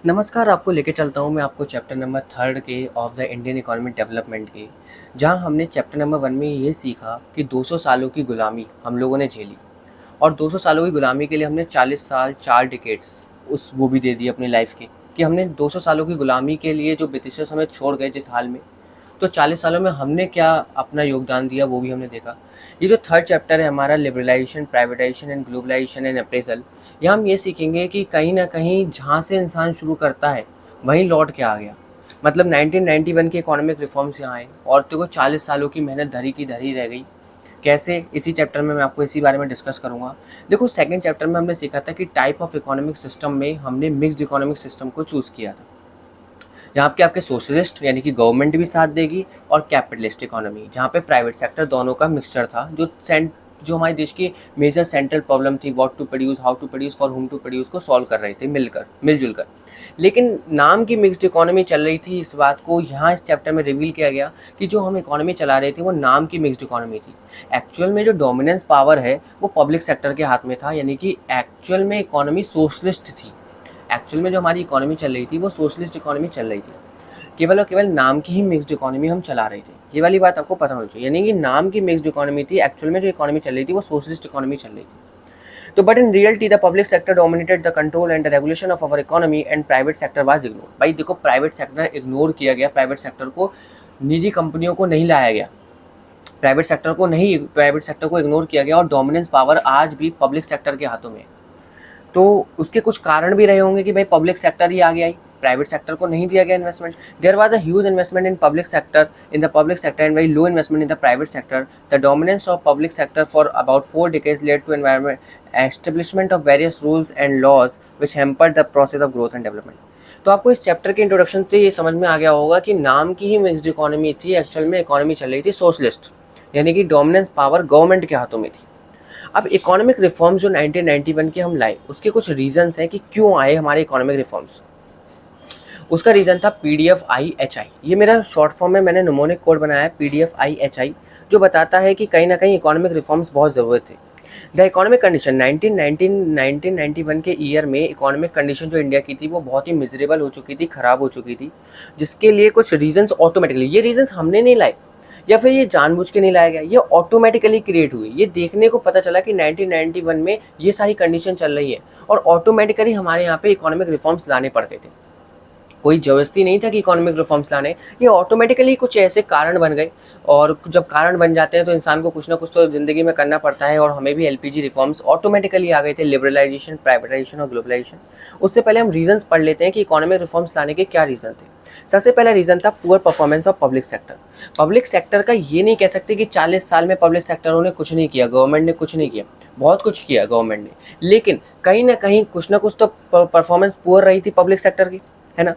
नमस्कार, आपको लेके चलता हूँ मैं आपको चैप्टर नंबर 3 के of the Indian economic development के, जहाँ हमने चैप्टर नंबर 1 में ये सीखा कि 200 सालों की गुलामी हम लोगों ने झेली और 200 सालों की गुलामी के लिए हमने 40 साल 4 डिकेड्स उस वो भी दे दिए अपनी लाइफ के, कि हमने 200 सालों की गुलामी के लिए जो ब्रिटिशर्स हमें छोड़ गए जिस हाल में, तो 40 सालों में हमने क्या अपना योगदान दिया वो भी हमने देखा। ये जो थर्ड चैप्टर है हमारा, liberalisation, privatisation and globalisation and appraisal, यहाँ हम ये सीखेंगे कि कहीं ना कहीं जहाँ से इंसान शुरू करता है वहीं लौट के आ गया। मतलब 1991 के इकोनॉमिक रिफॉर्म्स यहाँ आए और तो 40 सालों की मेहनत धरी की धरी रह गई। कैसे, इसी चैप्टर में मैं आपको इसी बारे में डिस्कस करूंगा। देखो, सेकंड चैप्टर में हमने सीखा था कि टाइप ऑफ इकोनॉमिक सिस्टम में हमने मिक्स्ड इकोनॉमिक सिस्टम को चूज़ किया था, जहाँ पे आपके सोशलिस्ट यानी कि गवर्नमेंट भी साथ देगी और कैपिटलिस्ट इकोनॉमी जहाँ पे प्राइवेट सेक्टर दोनों का मिक्सचर था। जो हमारे देश की मेजर सेंट्रल प्रॉब्लम थी, what to produce, how to produce, for whom to produce, को सॉल्व कर रहे थे मिलजुल कर। लेकिन नाम की मिक्स्ड इकोनॉमी चल रही थी, इस बात को यहाँ इस चैप्टर में रिवील किया गया कि जो हम इकोनॉमी चला रहे थे वो नाम की मिक्स्ड इकोनॉमी थी। एक्चुअल में जो डोमिनेंस पावर है वो पब्लिक सेक्टर के हाथ में था, यानी कि एक्चुअल में इकोनॉमी सोशलिस्ट थी। एक्चुअल में जो हमारी इकोनॉमी चल रही थी वो सोशलिस्ट इकोनॉमी चल रही थी। केवल और केवल नाम की ही मिक्स्ड इकोनॉमी हम चला रहे थे, ये वाली बात आपको पता होनी चाहिए। यानी कि नाम की मिक्स्ड इकोनॉमी थी, एक्चुअल में जो इकोनॉमी चल रही थी वो सोशलिस्ट इकोनॉमी चल रही थी। तो but in reality the public sector dominated the control and the regulation of our economy and private sector was ignore. भाई देखो, प्राइवेट सेक्टर इग्नोर किया गया, प्राइवेट सेक्टर को, निजी कंपनियों को नहीं लाया गया, प्राइवेट सेक्टर को इग्नोर किया गया और डोमिनेंस पावर आज भी पब्लिक सेक्टर के हाथों में है। तो उसके कुछ कारण भी रहे होंगे कि भाई पब्लिक सेक्टर ही आगे आई, प्राइवेट सेक्टर को नहीं दिया गया investment. There was a huge investment in public sector and very low investment in the private sector. The dominance of public sector for about 4 decades led to environment establishment of various rules and laws which hampered the process of growth and development. तो आपको इस chapter के introduction से ये समझ में आ गया होगा कि नाम की ही मिक्स्ड इकोनॉमी थी, एक्चुअल में इकोनॉमी चल रही थी सोशलिस्ट, यानी कि डोमिनेंस पावर गवर्नमेंट के हाथों में थी। अब इकोनॉमिक रिफॉर्म्स जो 1991 के हम लाए, उसके कुछ रीजंस हैं कि क्यों आए हमारे इकोनॉमिक रिफॉर्म्स। उसका रीज़न था PDFIHI। ये मेरा शॉर्ट फॉर्म में मैंने निमोनिक कोड बनाया है, PDFIHI, जो बताता है कि कहीं ना कहीं इकोनॉमिक रिफॉर्म्स बहुत ज़रूरत थे। द इकोनॉमिक कंडीशन 1991 के ईयर में इकोनॉमिक कंडीशन जो इंडिया की थी वो बहुत ही मिजरेबल हो चुकी थी, ख़राब हो चुकी थी, जिसके लिए कुछ रीजंस ऑटोमेटिकली, ये रीजंस हमने नहीं लाए या फिर ये जानबूझ के नहीं लाया गया, ये ऑटोमेटिकली क्रिएट हुई। ये देखने को पता चला कि 1991 में ये सारी कंडीशन चल रही है और ऑटोमेटिकली हमारे यहाँ पे इकोनॉमिक रिफॉर्म्स लाने पड़ते थे। कोई ज़बरदस्ती नहीं था कि इकोनॉमिक रिफॉर्म्स लाने, ये ऑटोमेटिकली कुछ ऐसे कारण बन गए। और जब कारण बन जाते हैं तो इंसान को कुछ ना कुछ तो ज़िंदगी में करना पड़ता है, और हमें भी LPG रिफॉर्म्स ऑटोमेटिकली आ गए थे, लिबरलाइजेशन, प्राइवेटाइजेशन और ग्लोबलाइजेशन। उससे पहले हम रीजंस पढ़ लेते हैं कि इकोनॉमिक रिफॉर्म्स लाने के क्या रीज़न थे। सबसे पहला रीज़न था poor performance of public sector. Public sector का ये नहीं कह सकते कि 40 साल में पब्लिक सेक्टरों ने कुछ नहीं किया, गवर्नमेंट ने कुछ नहीं किया, बहुत कुछ किया गवर्नमेंट ने, लेकिन कहीं ना कहीं कुछ ना कुछ तो परफॉर्मेंस पुअर रही थी पब्लिक सेक्टर की, है ना।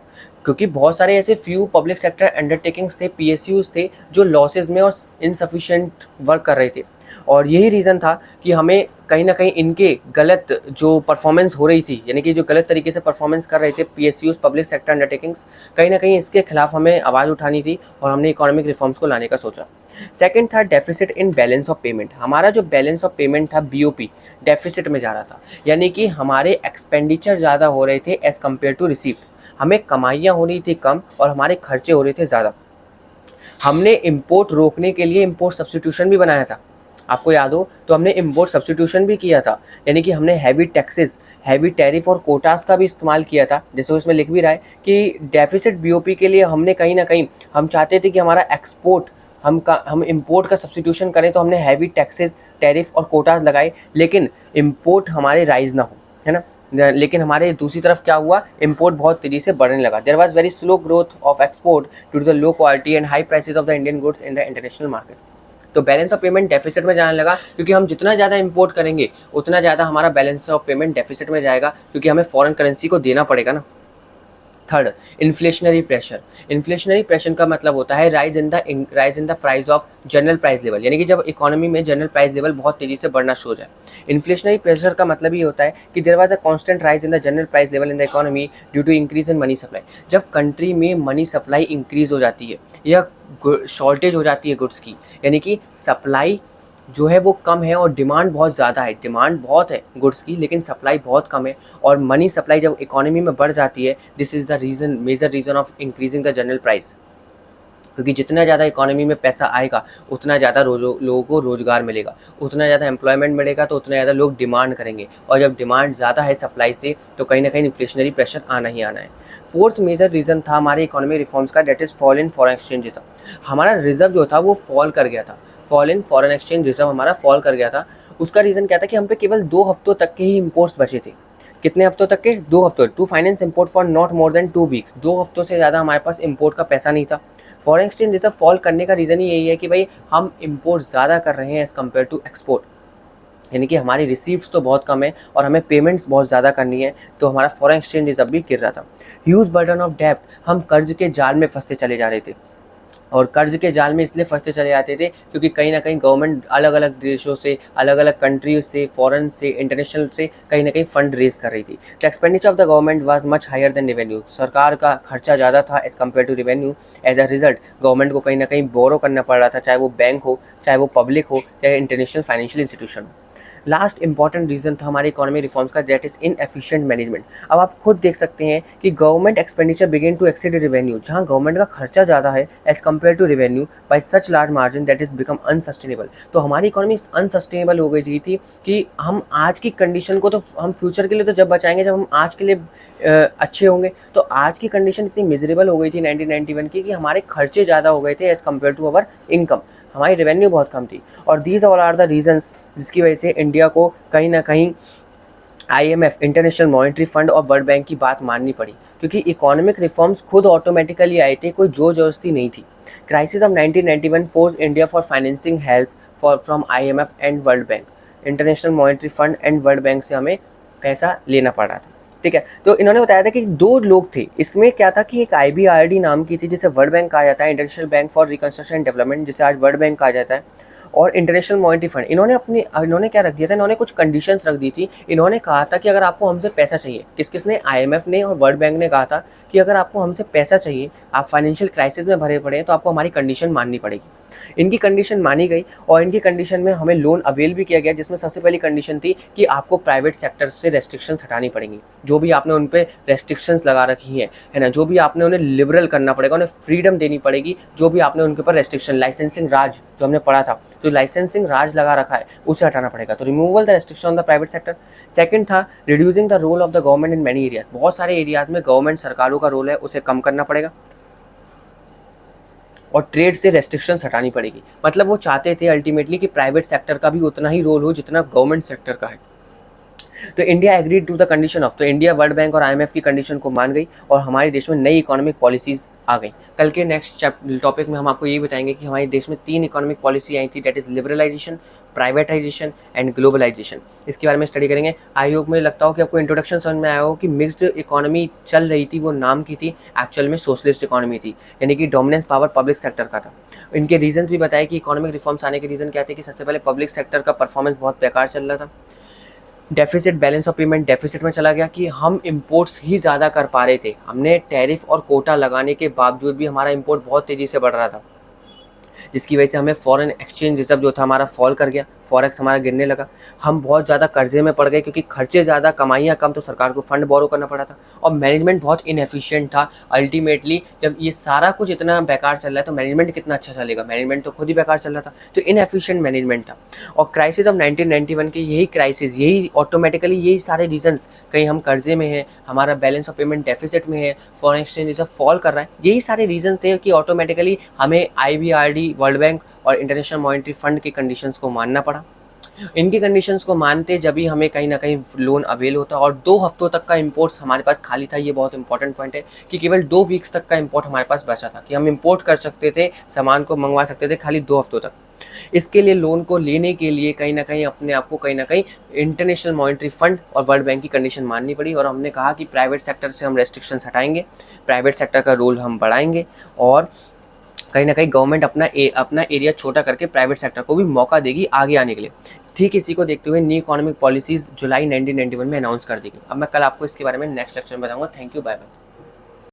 क्योंकि बहुत सारे ऐसे फ्यू पब्लिक सेक्टर अंडरटेकिंग्स थे, PSUs थे, जो लॉसेज में और इनसफिशिएंट वर्क कर रहे थे। और यही रीज़न था कि हमें कहीं ना कहीं इनके गलत जो परफॉर्मेंस हो रही थी, यानी कि जो गलत तरीके से परफॉर्मेंस कर रहे थे PSUs, पब्लिक सेक्टर अंडरटेकिंग्स, कहीं ना कहीं इसके खिलाफ हमें आवाज़ उठानी थी और हमने इकोनॉमिक रिफॉर्म्स को लाने का सोचा। सेकंड था deficit in balance of payment. हमारा जो बैलेंस ऑफ पेमेंट था, BOP, डेफिसिट में जा रहा था, यानी कि हमारे एक्सपेंडिचर ज़्यादा हो रहे थे एज़ कम्पेयर टू रिसीप्ट। हमें कमाइयाँ हो रही थी कम और हमारे खर्चे हो रहे थे ज़्यादा। हमने इंपोर्ट रोकने के लिए इंपोर्ट सब्स्टिट्यूशन भी बनाया था, आपको याद हो तो हमने इंपोर्ट सब्स्टिट्यूशन भी किया था, यानी कि हमने हैवी टैक्सेस, हैवी टैरिफ और कोटास का भी इस्तेमाल किया था। जैसे उसमें लिख भी रहा है कि डेफिसिट BOP के लिए हमने कहीं ना कहीं, हम चाहते थे कि हमारा एक्सपोर्ट, हम इंपोर्ट का सब्स्टिट्यूशन करें, तो हमने हैवी टैक्सेस, टैरिफ और कोटास लगाए, लेकिन इंपोर्ट हमारे राइज ना हो, है ना। लेकिन हमारे दूसरी तरफ क्या हुआ, इंपोर्ट बहुत तेजी से बढ़ने लगा। There was very slow growth of export due to the low quality and high prices of the Indian goods in the international market. तो बैलेंस ऑफ पेमेंट डेफिसिट में जाने लगा, क्योंकि हम जितना ज़्यादा इंपोर्ट करेंगे उतना ज़्यादा हमारा बैलेंस ऑफ पेमेंट डेफिसिट में जाएगा, क्योंकि हमें फॉरेन करेंसी को देना पड़ेगा ना। Third, inflationary pressure. Inflationary pressure का मतलब होता है rise in the price of general price level, यानी कि जब इकोनॉमी में जनरल प्राइस लेवल बहुत तेजी से बढ़ना शुरू हो जाए। इन्फ्लेशनरी प्रेशर का मतलब ये होता है कि there was a constant rise in the general price level in the economy due to increase in money supply. जब कंट्री में मनी सप्लाई इंक्रीज हो जाती है या शॉर्टेज हो जाती है गुड्स की, यानी कि सप्लाई जो है वो कम है और डिमांड बहुत ज़्यादा है। डिमांड बहुत है गुड्स की, लेकिन सप्लाई बहुत कम है। और मनी सप्लाई जब इकोनॉमी में बढ़ जाती है, this is the reason, major reason of increasing the general price. क्योंकि जितना ज़्यादा इकोनॉमी में पैसा आएगा, उतना ज़्यादा लोगों को रोज़गार मिलेगा, उतना ज़्यादा एम्प्लॉयमेंट मिलेगा, तो उतना ज़्यादा लोग डिमांड करेंगे। और जब डिमांड ज़्यादा है सप्लाई से, तो कहीं ना कहीं इन्फ्लेशनरी प्रेशर आना ही आना है। फोर्थ मेजर रीज़न था हमारे इकोनॉमी रिफॉर्म्स का, that is fall in foreign exchange reserve. हमारा रिजर्व जो था वो फॉल कर गया था। Fall in foreign exchange reserve हमारा फॉल कर गया था। उसका रीज़न क्या था कि हम पे केवल 2 हफ्तों तक के ही इम्पोर्ट्स बचे थे। कितने हफ्तों तक के? 2 हफ्तों। To finance import for not more than 2 weeks. 2 हफ्तों से ज़्यादा हमारे पास इम्पोर्ट का पैसा नहीं था। फॉरेन एक्सचेंज रिजर्व फॉल करने का रीज़न ही यही है कि भाई हम इम्पोर्ट ज़्यादा कर रहे हैं एज़ कम्पेयर टू एक्सपोर्ट। यानी कि हमारी रिसीप्स तो बहुत कम है और हमें पेमेंट्स बहुत ज़्यादा करनी है, तो हमारा फॉरेन एक्सचेंज रिजर्व भी गिर रहा था। ह्यूज बर्डन ऑफ डेब्ट, हम कर्ज के जाल में फंसते चले जा रहे थे। और कर्ज के जाल में इसलिए फंसते चले जाते थे क्योंकि कहीं ना कहीं गवर्नमेंट अलग अलग देशों से, अलग अलग कंट्रीज से, फॉरेन से, इंटरनेशनल से कहीं ना कहीं फंड रेज कर रही थी। The expenditure of the government was much higher than revenue. सरकार का खर्चा ज़्यादा था as compare to revenue. As a result government को कहीं ना कहीं बोरो करना पड़ रहा था, चाहे वो बैंक हो, चाहे वो पब्लिक हो, चाहे इंटरनेशनल फाइनेंशियल इंस्टीट्यूशन हो। लास्ट इंपॉर्टेंट रीजन था हमारे इकोनॉमी रिफॉर्म्स का, दैट इज इनएफिशिएंट मैनेजमेंट। अब आप खुद देख सकते हैं कि government expenditure begin to exceed revenue. जहां गवर्नमेंट का खर्चा ज़्यादा है as compare to revenue by such large margin, that is become unsustainable. तो हमारी इकोनॉमी अनसस्टेनेबल हो गई थी कि हम आज की कंडीशन को तो हम फ्यूचर के लिए तो जब बचाएंगे जब हम आज के लिए अच्छे होंगे। तो आज की कंडीशन इतनी मिजरेबल हो गई थी 1991 की कि हमारे खर्चे ज़्यादा हो गए थे as compare to our income. हमारी रेवेन्यू बहुत कम थी। और these all are the reasons जिसकी वजह से इंडिया को कहीं ना कहीं IMF, इंटरनेशनल मॉनेटरी फंड और वर्ल्ड बैंक की बात माननी पड़ी, क्योंकि इकोनॉमिक रिफॉर्म्स खुद ऑटोमेटिकली आए थे, कोई जोर जबरदस्ती नहीं थी। Crisis of 1991 force India for financing help for from IMF and world bank. International monetary fund and world bank से हमें पैसा लेना पड़ रहा था। ठीक है, तो इन्होंने बताया था कि 2 लोग थे इसमें। क्या था कि एक IBRD नाम की थी, जिसे वर्ल्ड बैंक कहा जाता है, international bank for reconstruction and development, जिसे आज वर्ल्ड बैंक कहा जाता है, और इंटरनेशनल मॉनेटरी फंड। इन्होंने क्या रख दिया था, इन्होंने कुछ कंडीशंस रख दी थी। इन्होंने कहा था कि अगर आपको हमसे पैसा चाहिए, किसने? IMF ने और वर्ल्ड बैंक ने कहा था कि अगर आपको हमसे पैसा चाहिए, आप फाइनेंशियल क्राइसिस में भरे पड़े हैं, तो आपको हमारी कंडीशन माननी पड़ेगी। इनकी कंडीशन मानी गई और इनकी कंडीशन में हमें लोन अवेल भी किया गया, जिसमें सबसे पहली कंडीशन थी कि आपको प्राइवेट सेक्टर से रेस्ट्रिक्शंस हटानी पड़ेंगी। जो भी आपने उन पे रेस्ट्रिक्शंस लगा रखी है ना, जो भी आपने उन्हें लिबरल करना पड़ेगा, उन्हें फ्रीडम देनी पड़ेगी। जो भी आपने उनके ऊपर रेस्ट्रिक्शन, लाइसेंसिंग राज जो हमने पढ़ा था, जो लाइसेंसिंग राज लगा रखा है, उसे हटाना पड़ेगा। तो removal the restriction on the private sector. Second था reducing the role of the government in many areas. बहुत सारे एरियाज में गवर्नमेंट, सरकारों का रोल है, उसे कम करना पड़ेगा। और ट्रेड से रेस्ट्रिक्शंस हटानी पड़ेगी। मतलब वो चाहते थे अल्टीमेटली कि प्राइवेट सेक्टर का भी उतना ही रोल हो जितना गवर्नमेंट सेक्टर का है। तो India agreed to the condition of, तो इंडिया वर्ल्ड बैंक और IMF की कंडीशन को मान गई और हमारे देश में नई इकोनॉमिक पॉलिसीज आ गई। कल के नेक्स्ट टॉपिक में हम आपको ये बताएंगे कि हमारे देश में 3 इकोनॉमिक पॉलिसी आई थी, that is liberalisation, privatisation and globalisation. इसके बारे में स्टडी करेंगे। आई होप मुझे लगता हो कि आपको इंट्रोडक्शन समझ में आया हो कि मिक्स्ड इकोनॉमी चल रही थी, वो नाम की थी, एक्चुअल में सोशलिस्ट इकोनॉमी थी, यानी कि डोमिनेंस पावर पब्लिक सेक्टर का था। इनके रीजन भी बताए कि इकोनॉमिक रिफॉर्म्स आने के रीजन क्या थे, कि सबसे पहले पब्लिक सेक्टर का परफॉर्मेंस बहुत बेकार चल रहा था। Deficit, balance of payment deficit में चला गया कि हम इंपोर्ट्स ही ज़्यादा कर पा रहे थे। हमने टैरिफ और कोटा लगाने के बावजूद भी हमारा इंपोर्ट बहुत तेज़ी से बढ़ रहा था, जिसकी वजह से हमें फॉरेन एक्सचेंज रिजर्व जो था हमारा फॉल कर गया, फॉरेक्स हमारा गिरने लगा। हम बहुत ज़्यादा कर्जे में पड़ गए क्योंकि खर्चे ज़्यादा, कमाइयाँ कम, तो सरकार को फंड बोरो करना पड़ा था। और मैनेजमेंट बहुत इनएफिशिएंट था। अल्टीमेटली जब ये सारा कुछ इतना बेकार चल रहा है तो मैनेजमेंट कितना अच्छा चलेगा? मैनेजमेंट तो खुद ही बेकार चल रहा था, तो इनएफिशिएंट मैनेजमेंट था। और क्राइसिस ऑफ 1991 के यही क्राइसिस, यही ऑटोमेटिकली यही सारे रीजंस, कहीं हम कर्जे में हैं, हमारा बैलेंस ऑफ पेमेंट डेफिसिट में है, फॉरेन एक्सचेंज रिजर्व फॉल कर रहा है, यही सारे रीजन थे कि ऑटोमेटिकली हमें IBRD, वर्ल्ड बैंक और इंटरनेशनल मॉनेटरी फंड की कंडीशंस को मानना पड़ा। इनकी कंडीशंस को मानते जब ही हमें कहीं ना कहीं लोन अवेल होता, और 2 हफ्तों तक का इंपोर्ट्स हमारे पास खाली था। ये बहुत इंपॉर्टेंट पॉइंट है कि केवल 2 वीक्स तक का इंपोर्ट हमारे पास बचा था, कि हम इंपोर्ट कर सकते थे, सामान को मंगवा सकते थे खाली 2 हफ्तों तक। इसके लिए लोन को लेने के लिए कहीं ना कहीं अपने आप को कहीं ना कहीं इंटरनेशनल मॉनेटरी फंड और वर्ल्ड बैंक की कंडीशन माननी पड़ी। और हमने कहा कि प्राइवेट सेक्टर से हम रेस्ट्रिक्शंस हटाएंगे, प्राइवेट सेक्टर का रोल हम बढ़ाएंगे, और कहीं ना कहीं गवर्नमेंट अपना एरिया छोटा करके प्राइवेट सेक्टर को भी मौका देगी आगे आने के लिए। ठीक इसी को देखते हुए न्यू इकोनॉमिक पॉलिसीज जुलाई 1991 में अनाउंस कर दी गई। अब मैं कल आपको इसके बारे में नेक्स्ट लेक्चर में बताऊंगा। Thank you, bye bye.